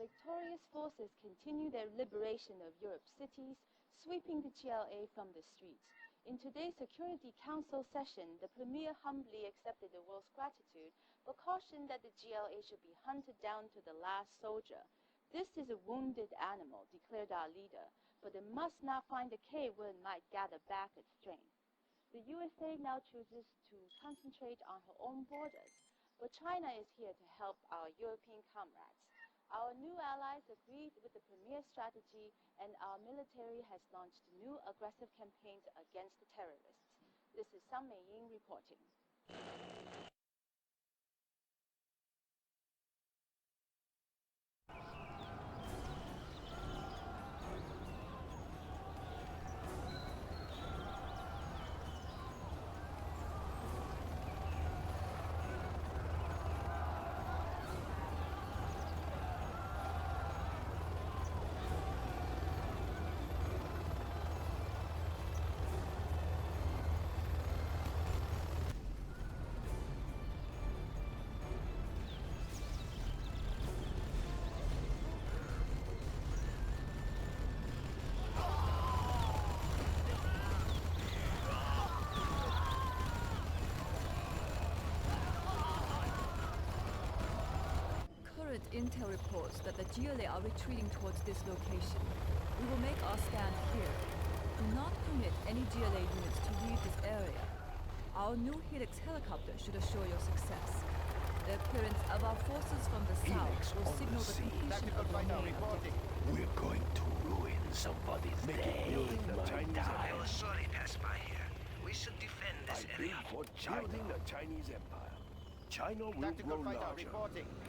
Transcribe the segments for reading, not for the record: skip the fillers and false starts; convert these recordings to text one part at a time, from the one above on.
victorious forces continue their liberation of Europe's cities, sweeping the GLA from the streets. In today's Security Council session, the Premier humbly accepted the world's gratitude, but cautioned that the GLA should be hunted down to the last soldier. This is a wounded animal, declared our leader, but it must not find a cave where it might gather back its strength. The USA now chooses to concentrate on her own borders, but China is here to help our European comrades. Our new allies agreed with the Premier's strategy, and our military has launched new aggressive campaigns against the terrorists. This is Ying reporting. Intel reports that the GLA are retreating towards this location. We will make our stand here. Do not permit any GLA units to leave this area. Our new Helix helicopter should assure your success. The appearance of our forces from the south will signal the completion of the main objective. We're going to ruin somebody's day. I was sorry pass by here. We should defend this area. For building the Chinese Empire. China will grow larger.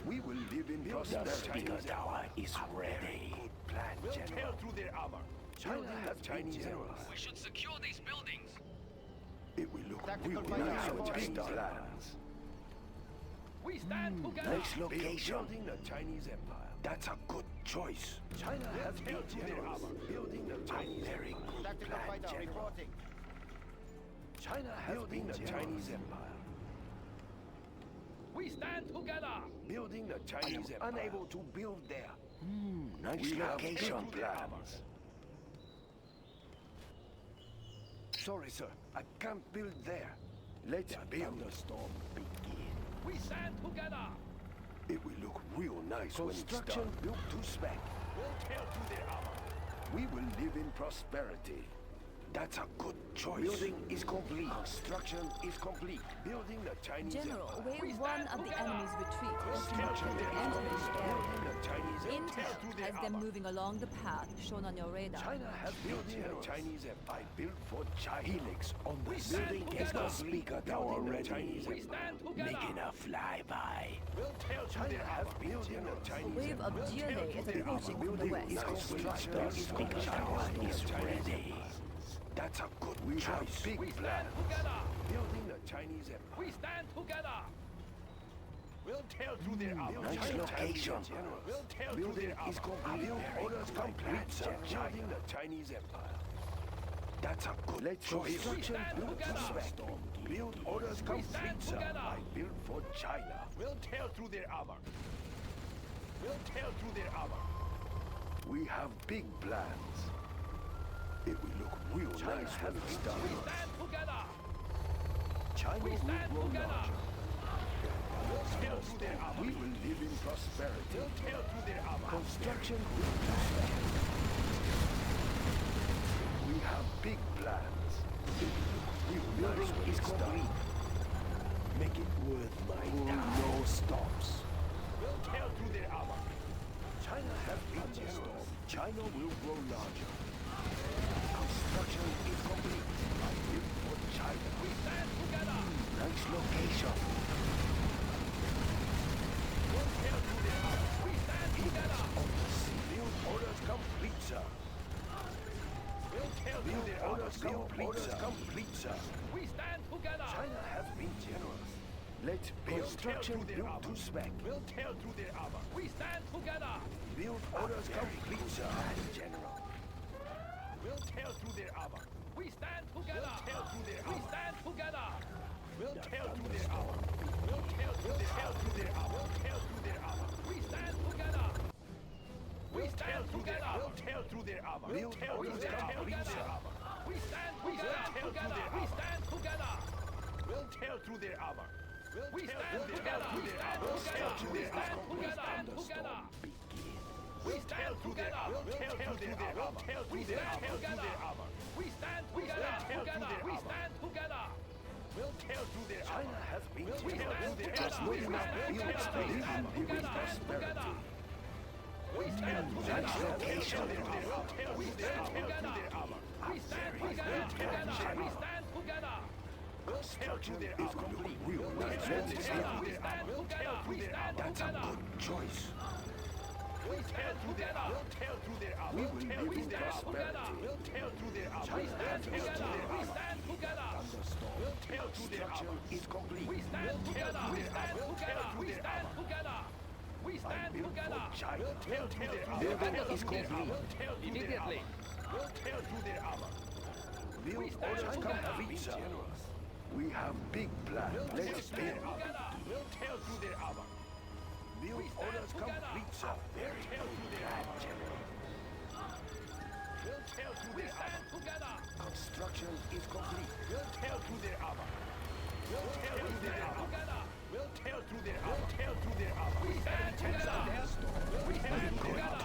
We will live in prosperity. The tower is ready. Good plan, we'll General. tear through their armor. China has Chinese Empire. We should secure these buildings. It will look Tactical real fighter nice with reporting. big plans. We stand together. Nice location. Building the Chinese Empire. That's a good choice. China has tear big through their generals. armor. Building the Chinese very good Tactical plan, fighter General. reporting. China has building the Chinese Empire. We stand together. Building the Chinese Empire. Unable to build there. Nice We have location built their plans. Sorry, sir. I can't build there. Let's build. The storm begin. We stand together. It will look real nice when it's done. Construction built to spec. We'll tear through their armor. We will live in prosperity. That's a good choice. Building is complete. Construction is complete. Building the Chinese General, Empire. wave one of the enemy's retreat is Construction connected is and entering complete. the Building area. the Chinese Empire. Intel has them moving along the path shown on your radar. China has building the Chinese Empire. Built for China. Helix on the building is together. the speaker tower ready. We stand together. Making a flyby. We'll tear through China their has armor. building the A Chinese wave of Empire. GLA is approaching from the Building is west. construction. The speaker tower is ready. That's a good choice. Big We plan. stand together. Building the Chinese Empire. We stand together. We'll tear through their armor. Nice location. We'll tear through Building their is armor. complete. Orders complete, sir. Building the Chinese Empire. That's a good choice. Construction stand built to together. spec. Build orders We complete, stand sir. together. I built for China. We'll tear through their armor. We'll tear through their armor. We have big plans. It will look real nice when it's We done. stand together. China We will stand grow together. larger. We'll tear through their armor. We will live in prosperity. We'll tear through their armor. Construction built to spec. We have big plans. It will look real nice when it's done. Make it worth my time. No stops. We'll tear through their armor. China has been the storm. China will grow larger. Construction is complete. I built for China. We stand together. Nice location. We'll tear through their armor. We stand together. On the sea. Build orders complete, sir. We'll tear through Build their armor. orders complete, sir. We stand together. China has been generous. Let's build construction built to spec. We'll tear through their armor. We stand together. Build orders complete, sir. General. We'll tear through their armor. We stand together. We'll tear through their armor. We stand together. We'll tear through their armor. We'll tear through their armor. We'll tear through their armor. We'll tear through their armor. We stand together. armor. Build orders complete, sir. We stand together. We stand together. We'll tear through their armor. We stand together. We stand together. We stand together. We stand together. We'll tear through their armor. We stand together. We stand together. We stand together. We'll tear through their armor. China has been We stand together. just not enough build space and build prosperity. We stand together. Location. We stand together. We stand together. We stand together. Construction is complete. We will not let this happen. That's a good choice. We stand together. We'll tear through their armor. We will live in prosperity. We'll tear through their armor. We stand together. We stand together. We'll tear through their Construction armor. is complete. We stand together. We stand together. We stand together. We stand together. China. We'll tear through their armor. Building is complete. We'll tear through their armor. We'll tear through their armor. Build orders complete, sir. We have big plans. Let's build. We'll tear through their armor. Build orders complete, sir. Very good plan, General. We'll tear through their armor. Together. Construction is complete. We'll tear through their armor. We'll tear through their armor. We'll tear through their armor. Tear through their armor. We stand together. We stand together.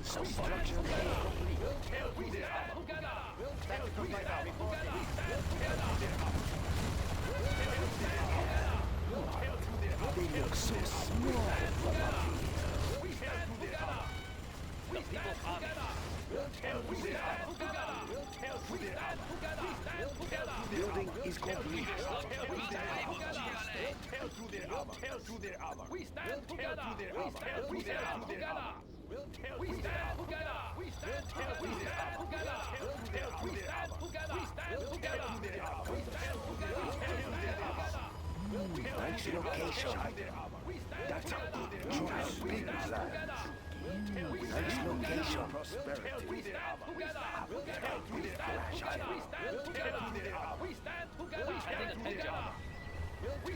Construction is complete. We'll tear through their armor. Together. We'll tear through their armor. We stand together. We'll tear through their armor. They look so small. We stand together. We stand together. We'll tear through their armor. We'll tear through their armor. We stand together. Building is complete. We'll tear through their armor. We'll tear through their armor. Tear through their armor. We stand together. We stand together. We'll tear through their armor. We stand together. We stand together. We'll tear through their armor. We stand together. We stand together. Nice location. That's a good choice. Big plans. Nice location. Prosperity. We stand together. We stand together. We stand together. We stand together. We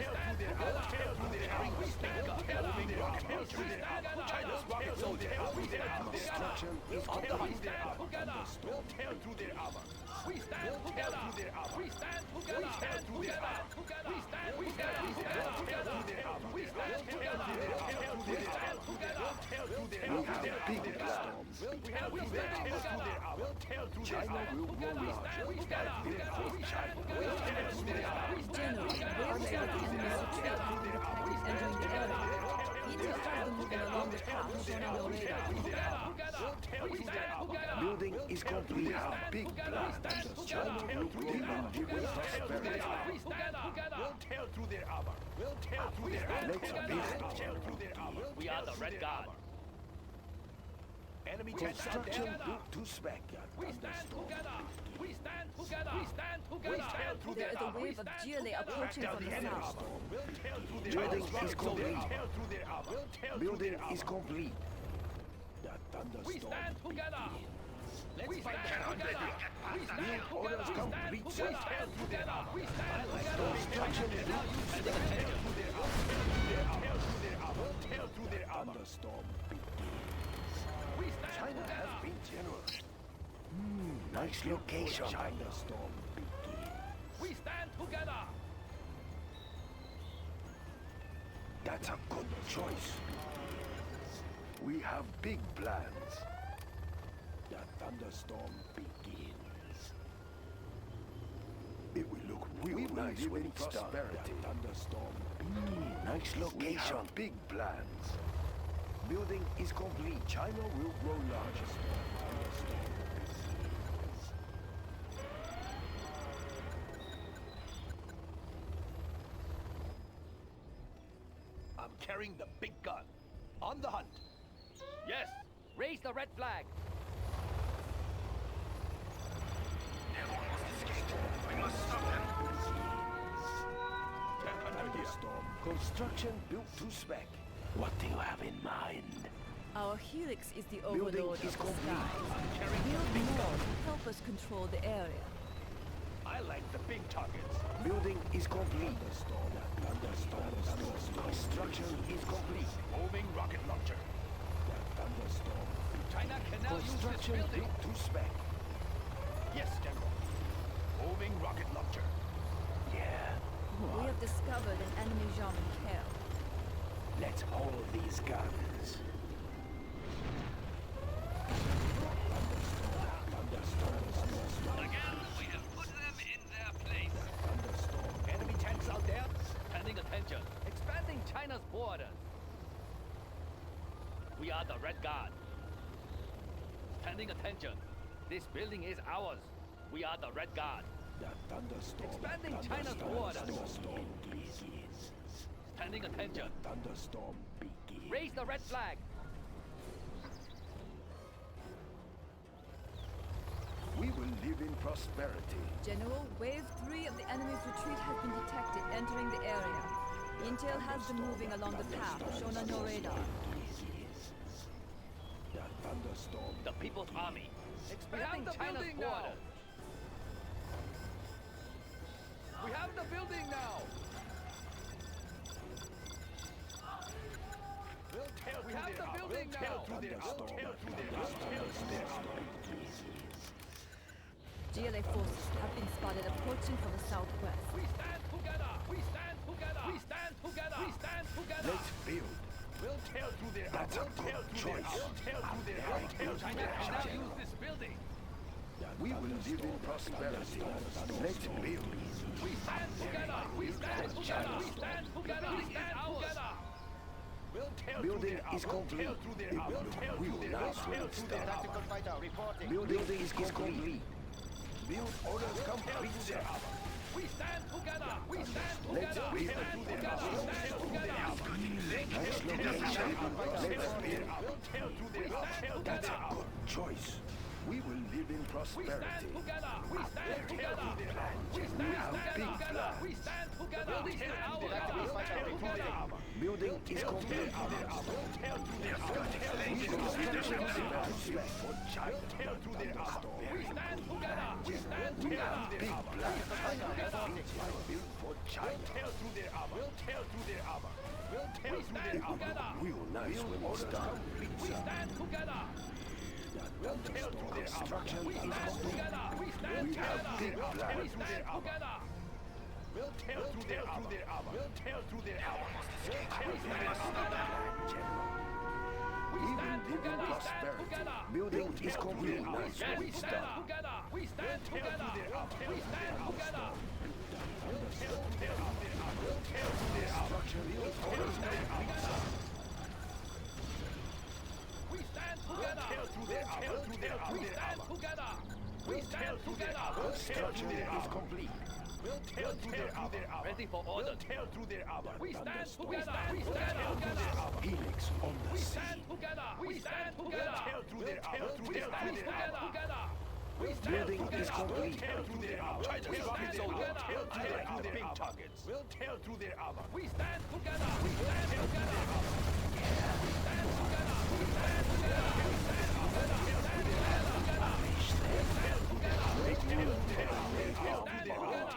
stand together. We stand together. China's rocket soldier. We stand Construction is together. We complete. stand together. We'll tear through their armor. We stand together. We stand together. We stand together. We stand together. We stand together. We stand together. We stand together. We have big plans. We stand together. We'll tear through their China armor. will grow We large. stand together. Build for China. We stand together. We stand together. Generally, where is the enemy's retreat? Entering the area. Need to start them moving along the path shown on your radar. Building is complete. We have big plans. China will grow large. With prosperity. We stand together. We'll tear through their armor. We'll tear through their armor. Let's build. Tear through their armor. We are the Red Guard. Enemy Construction built to spec. We stand together. We stand together. We stand together. We stand through There their is a wave of GLA approaching from the south. We'll tear through their Building armor. is complete. Tear through their armor. We'll tear through Building their is armor. complete. The We thunderstorm. stand together. Let's We fight stand them. together. We stand orders together. complete, We sir. stand together. We stand together. Construction is Tear through their armor. Tear through their armor. Tear through their armor. Thunderstorm. We stand China together. has been generous. Nice location. China storm begin. We stand together. That's a good choice. We have big plans. The thunderstorm begins. It will look real nice when it starts. The thunderstorm begins. Nice location. We have big plans. Building is complete. China will grow larger. Thunderstorm begins. I'm carrying the big gun. On the hunt. Yes. Raise the red flag. They've almost escaped. We must stop them. Thunderstorm. Construction built to spec. What do you have in mind? Our helix is the Building overlord is of the complete. sky. Build more to help us control the area. I like the big targets. Building is complete. Thunderstorm. Construction is complete. Moving rocket launcher. Thunderstorm. China can now use this Construction building. to spec. Yes, General. Moving rocket launcher. Yeah. We have discovered an enemy German care. Let's hold these guns. Again, we have put them in their place. Enemy tanks out there. Standing attention. Expanding China's borders. We are the Red Guard. Standing attention. This building is ours. We are the Red Guard. Expanding China's borders. Standing attention. Thunderstorm begins. Raise the red flag. We will live in prosperity. General, Wave 3 of the enemy's retreat has been detected entering the area. Intel has them moving along the path shown on your radar. The thunderstorm. The People's Army. Expanding the China's building now. borders. We have the building now. We have the building now. GLA forces have been spotted approaching from the southwest. We stand together. We stand together. We stand together. We stand together. Let's build. We'll tear through their That's a good choice. We'll tear through their China can now use this building. We will live in prosperity. Let's build. We stand together. We stand together. We stand together. We stand together. We'll tear Building is complete. It will look real nice when it's done. Building is complete. Build orders complete, sir. We stand together. We stand Let's together. We build. stand together. We stand together. Nice location. Let's build. We'll tear through their That's a good choice. We will live in We stand prosperity. together. We stand together. We We stand have big together. plans. We stand together. We stand together. Building is complete. Construction for China. We stand together. We stand We together. have big plans. Built for China. We'll tear through their armor. We'll tear It through their will armor. look real nice when it's done. We stand together. We'll tear through their armor. Construction We is stand complete. together. We stand We have together. big We plans. stand together. We'll tear through their armor. We'll tear through their armor. We'll tear through their armor. We will live in prosperity. Building is complete. Nice when We it's stand done. together. We stand together. We stand together. Construction is complete. We stand together. We stand together. We stand together. Construction is complete. We'll tear through their armor. Ready for order. Tear through their armor. We stand together. We stand together. Helix on the We sea. stand together. We stand together. Tear through their armor. We stand together. We stand Building is together. complete. Tear through their armor. China's rocket soldier. Tear through their big targets. We'll tear through their armor. We stand together. We stand together. We stand together. We stand together. We stand together. We stand together. We stand together. We stand together.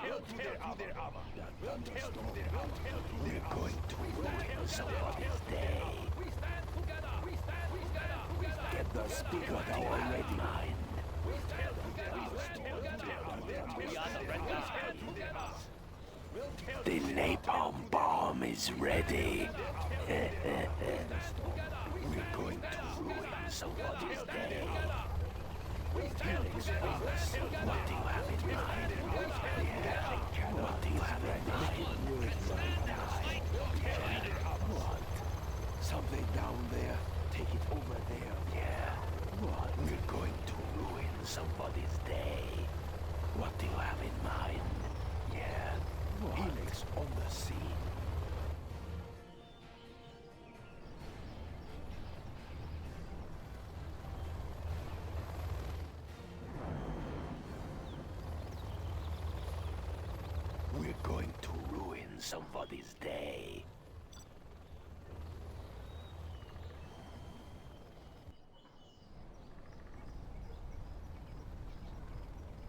Tear through their armor. We'll tear through their armor. We're going to ruin somebody's day. We stand together. We stand together. We stand Get the speaker tower ready. We stand together. We stand together. We are the Red Guard. The napalm bomb is ready. We're going to ruin somebody's day. Helix on the sea. What do you have in mind? Yeah. What do you have in mind? What? Something down there? Take it over there. Yeah. What? We're going to ruin somebody's day. What do you have in mind? Yeah. What? Helix on the sea. We're going to ruin somebody's day.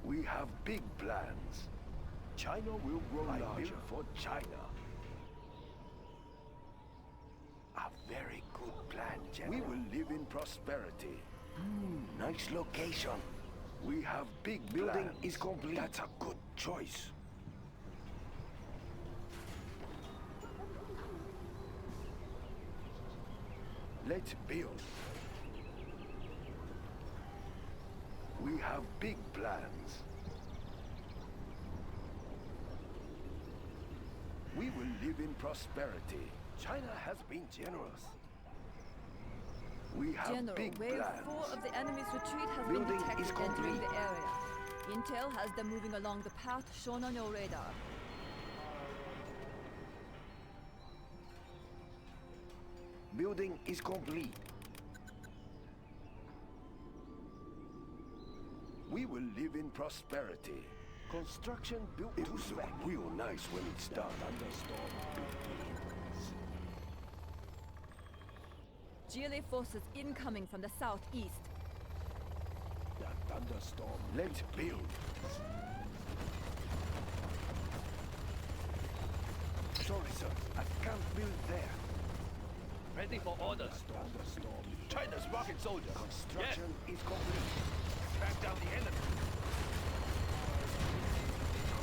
We have big plans. China will grow larger for China. A very good plan, General. We will live in prosperity. Nice location. We have big building is complete. That's a good choice. Let's build. We have big plans. We will live in prosperity. China has been generous. We have General, big wave plans. 4 of the enemy's retreat has Building been detected is entering complete. the area. Intel has them moving along the path shown on your radar. Building is complete. We will live in prosperity. Construction built to spec. Real nice when it's done. Thunderstorm begins. GLA forces incoming from the southeast. The thunderstorm. Let's build. Sorry, sir. I can't build there. Ready for orders. Thunderstorm. China's rocket soldiers. Construction is complete. Track down the enemy.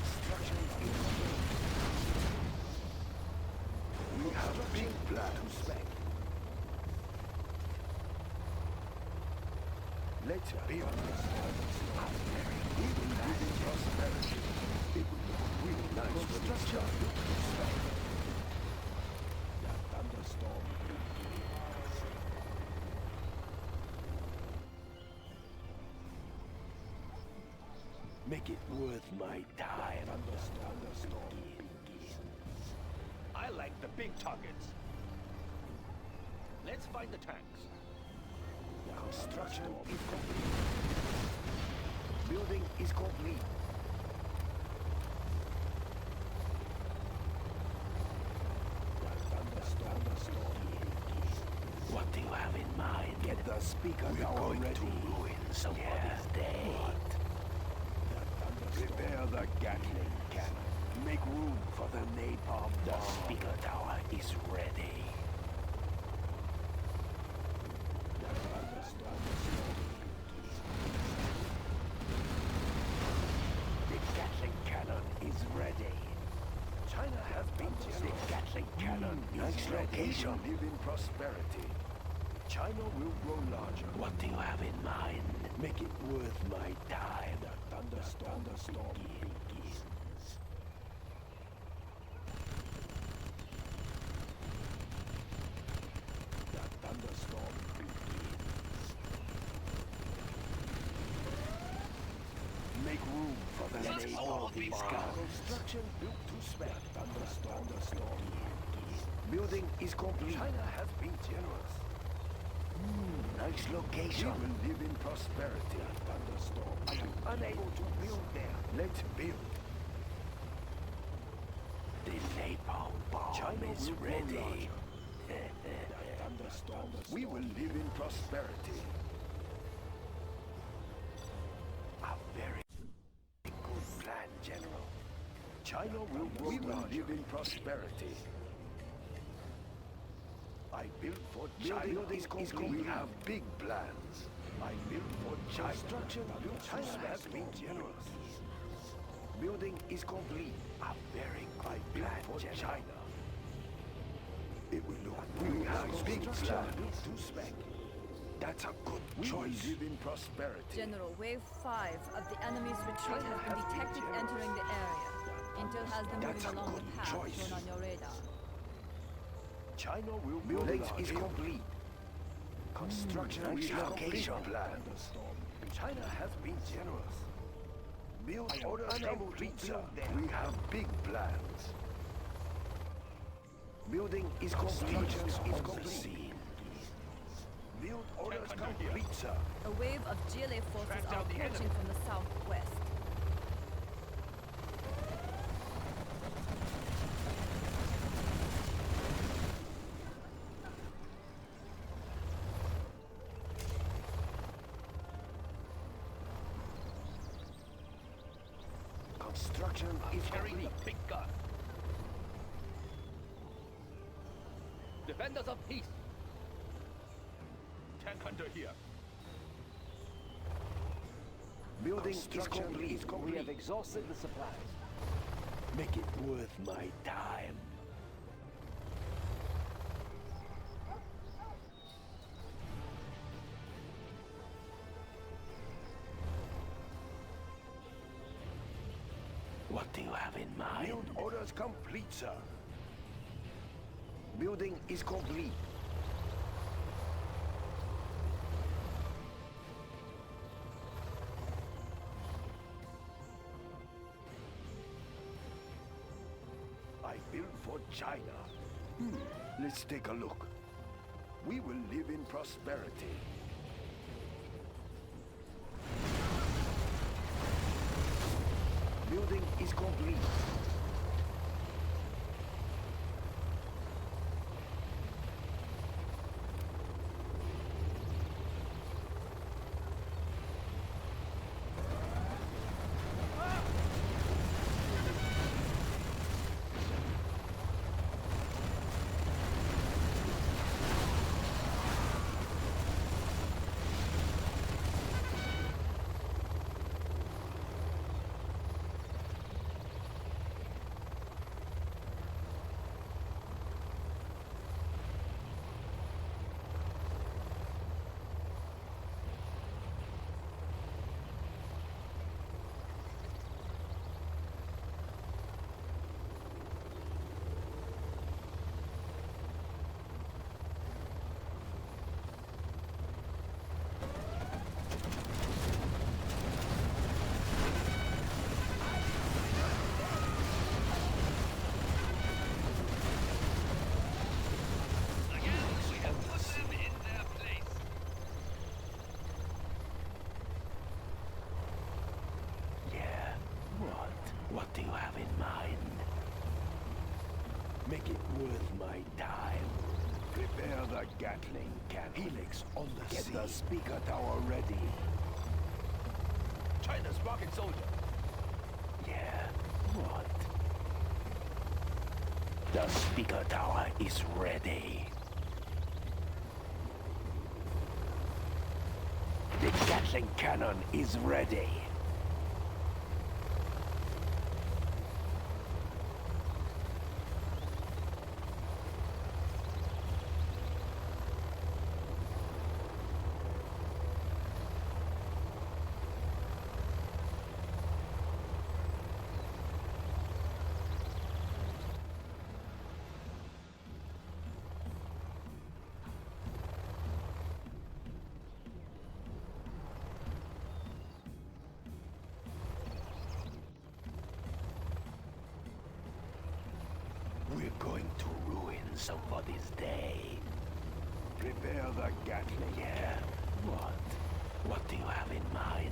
Construction is complete. We have big plans. Let's build. We will live in prosperity. It will look real nice when it's done. The thunderstorm begins. Make it worth my time. Thunderstorm begins. I like the big targets. Let's find the tanks. The construction is complete. Building is complete. The thunderstorm begins. What do you have in mind? Get the speaker going ready. To ruin somebody's day. Prepare the Gatling cannon. Make room for the napalm bomb. The speaker tower is ready. The Gatling cannon is ready. China has been generous. The Gatling cannon is ready. Location. Live in prosperity. China will grow larger. What do you have in mind? Make it worth my time. The thunderstorm begins. The thunderstorm begins. Make room for the name of these guys. Construction built to spec. Thunderstorm begins. Building is complete. China has been generous. Nice location. We will live in prosperity. Thunderstorm. I am unable to build there. Let's build. The napalm bomb China is ready. We will live in prosperity. A very good plan, General. China will grow. We will live in prosperity. I built for China. Building is complete. We have big plans. I built for China. Construction built. China has been generous. Building is complete. A very good plan for China. It will look. We have big plans to spec. That's a good choice. We live in prosperity. General, wave 5 of the enemy's retreat has been detected entering the area. Intel has them moving along the path shown on your radar. China will build. Building is complete. Construction relocation plan. China has been generous. Build order unable to build there. We have big plans. Building is complete. Is complete. Build orders complete, sir. A wave of GLA forces are approaching from the southwest. Construction is Carrying complete. the big gun. Defenders of peace. Tank hunter here. Building is complete. We have exhausted the supplies. Make it worth my time. What do you have in mind? Build orders complete, sir. Building is complete. I built for China. Let's take a look. We will live in prosperity. Building is complete. What do you have in mind? Make it worth my time. Prepare the Gatling cannon. Helix on the sea. Get the speaker tower ready. China's rocket soldier. Yeah, what? The speaker tower is ready. The Gatling cannon is ready. We're going to ruin somebody's day. Prepare the Gatling. Yeah, what? What do you have in mind?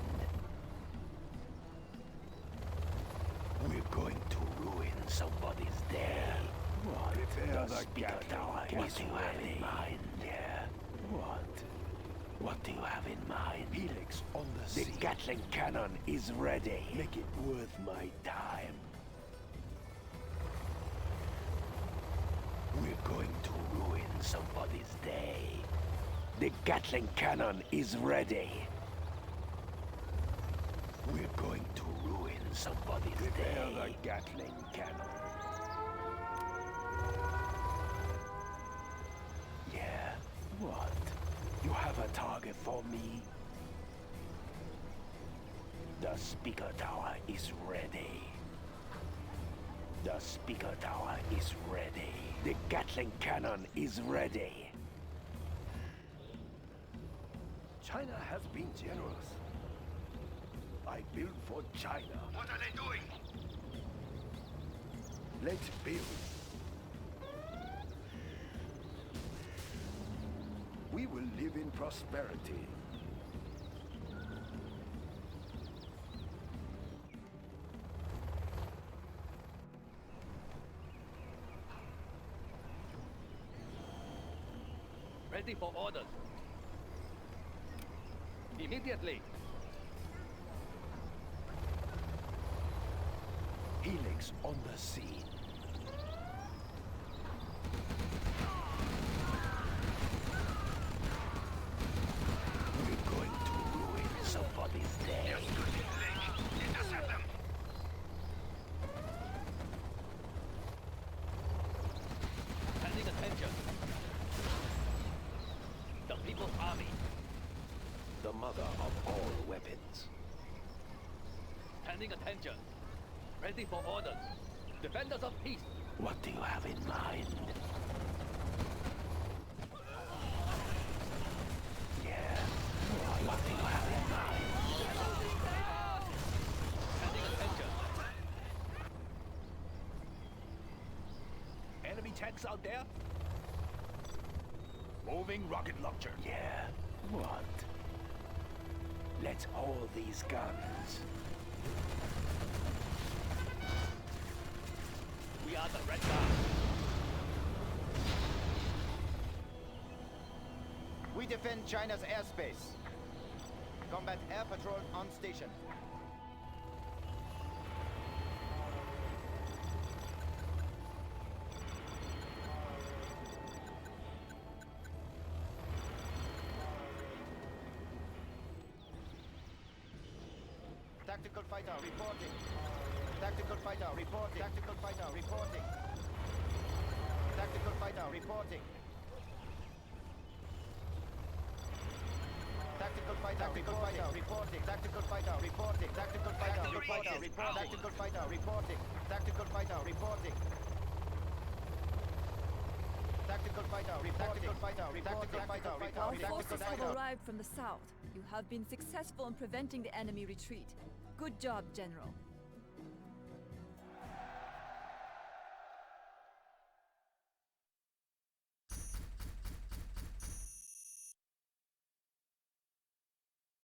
We're going to ruin somebody's day. What? Prepare the Gatling tower. What do you have in mind? Yeah, what? What do you have in mind? Helix on the sea. The Gatling cannon is ready. Make it worth my time. We're going to ruin somebody's day. The Gatling cannon is ready. We're going to ruin somebody's day. Prepare the Gatling cannon. Yeah, what? You have a target for me? The speaker tower is ready. The speaker tower is ready. The Gatling cannon is ready. China has been generous. I build for China. What are they doing? Let's build. We will live in prosperity. Ready for orders. Immediately. Helix on the sea. We're going to ruin somebody's day. People's Army. The mother of all weapons. Standing attention. Ready for orders. Defenders of peace. What do you have in mind? Yeah. What do you have in mind? Standing attention. Enemy tanks out there? Moving rocket launcher. Yeah. What? Let's hold these guns. We are the Red Guard. We defend China's airspace. Combat air patrol on station. Tactical fighter reporting. Tactical fighter reporting. Tactical fighter reporting. Tactical fighter reporting. Tactical fighter reporting. Tactical fighter reporting. Tactical fighter reporting. Tactical fighter reporting. Tactical fighter reporting. Tactical fighter reporting. Tactical fighter reporting. Our forces have arrived from the south. You have been successful in preventing the enemy retreat. Good job, General.